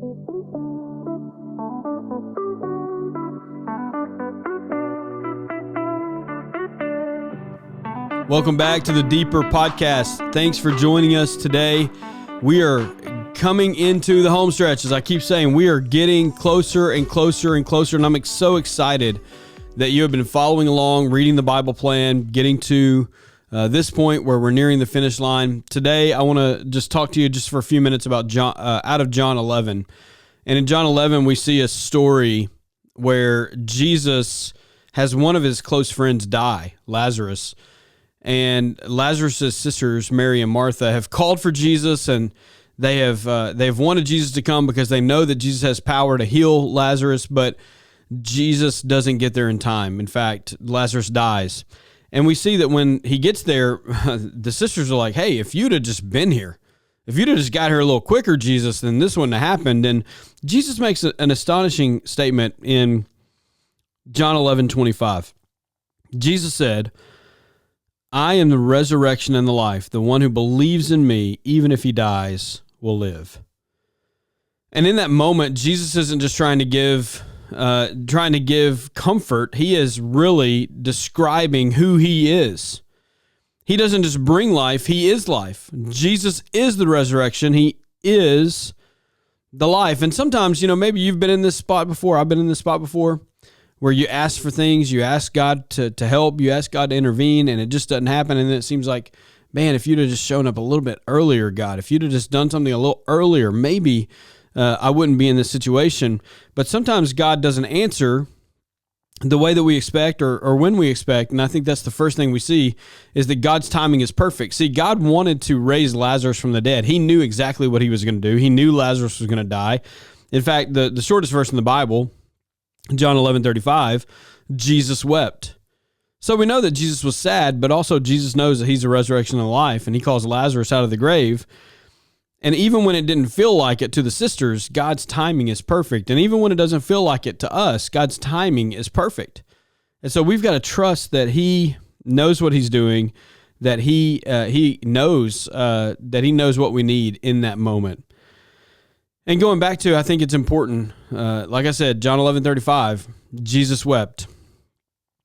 Welcome back to the Deeper Podcast. Thanks for joining us today. We are coming into the home stretch. As I keep saying, we are getting closer and closer and closer, and I'm so excited that you have been following along, reading the Bible plan, getting to this point where we're nearing the finish line. Today, I want to just talk to you just for a few minutes about out of John 11. And in John 11, we see a story where Jesus has one of his close friends die, Lazarus. And Lazarus' sisters, Mary and Martha, have called for Jesus, and they've wanted Jesus to come because they know that Jesus has power to heal Lazarus, but Jesus doesn't get there in time. In fact, Lazarus dies. And we see that when he gets there, the sisters are like, hey, if you'd have just been here, if you'd have just got here a little quicker, Jesus, then this wouldn't have happened. And Jesus makes an astonishing statement in John 11:25. Jesus said, I am the resurrection and the life. The one who believes in me, even if he dies, will live. And in that moment, Jesus isn't just trying to give comfort. He is really describing who he is. He doesn't just bring life, he is life. Jesus is the resurrection. He is the life. And sometimes, maybe you've been in this spot before. I've been in this spot before, where you ask for things, you ask God to help, you ask God to intervene, and it just doesn't happen. And then it seems like, man, if you'd have just shown up a little bit earlier, God, if you'd have just done something a little earlier, maybe I wouldn't be in this situation. But sometimes God doesn't answer the way that we expect or when we expect. And I think that's the first thing we see is that God's timing is perfect. See, God wanted to raise Lazarus from the dead. He knew exactly what he was going to do. He knew Lazarus was going to die. In fact, the shortest verse in the Bible, John 11:35, Jesus wept. So we know that Jesus was sad, but also Jesus knows that he's the resurrection and the life, and he calls Lazarus out of the grave. And even when it didn't feel like it to the sisters, God's timing is perfect. And even when it doesn't feel like it to us, God's timing is perfect. And so we've got to trust that he knows what he's doing, that he knows what we need in that moment. And going back to, I think it's important, like I said, John 11:35, Jesus wept.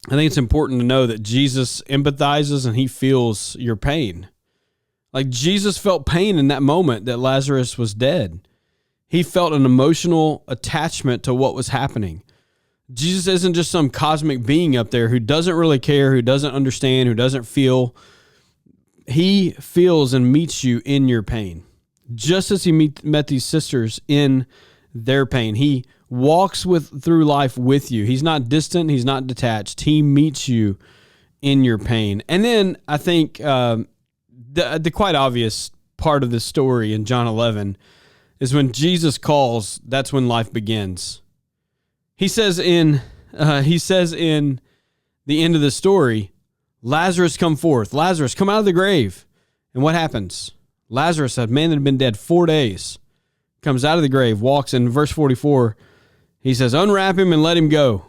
I think it's important to know that Jesus empathizes and he feels your pain. Like Jesus felt pain in that moment that Lazarus was dead. He felt an emotional attachment to what was happening. Jesus isn't just some cosmic being up there who doesn't really care, who doesn't understand, who doesn't feel. He feels and meets you in your pain. Just as he met these sisters in their pain, he walks through life with you. He's not distant. He's not detached. He meets you in your pain. And then I think the quite obvious part of the story in John 11 is when Jesus calls, that's when life begins. He says in the end of the story, Lazarus, come forth. Lazarus, come out of the grave. And what happens? Lazarus, a man that had been dead 4 days, comes out of the grave, walks in verse 44. He says, unwrap him and let him go.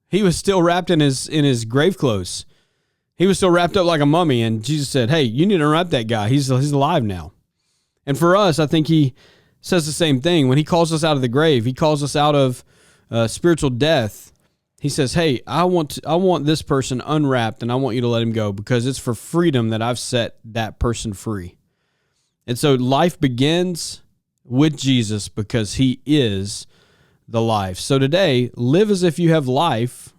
He was still wrapped in his grave clothes. He was still wrapped up like a mummy. And Jesus said, hey, you need to unwrap that guy. He's alive now. And for us, I think he says the same thing. When he calls us out of the grave, he calls us out of spiritual death. He says, hey, I want this person unwrapped and I want you to let him go because it's for freedom that I've set that person free. And so life begins with Jesus because he is the life. So today, live as if you have life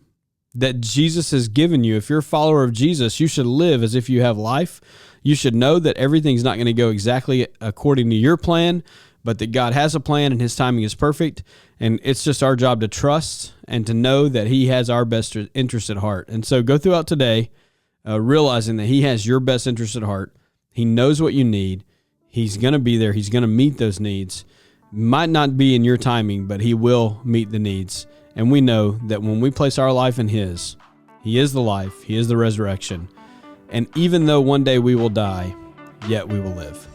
that Jesus has given you. If you're a follower of Jesus, you should live as if you have life. You should know that everything's not going to go exactly according to your plan, but that God has a plan and his timing is perfect. And it's just our job to trust and to know that he has our best interest at heart. And so go throughout today realizing that he has your best interest at heart. He knows what you need. He's going to be there. He's going to meet those needs. Might not be in your timing, but he will meet the needs. And we know that when we place our life in his, he is the life, he is the resurrection. And even though one day we will die, yet we will live.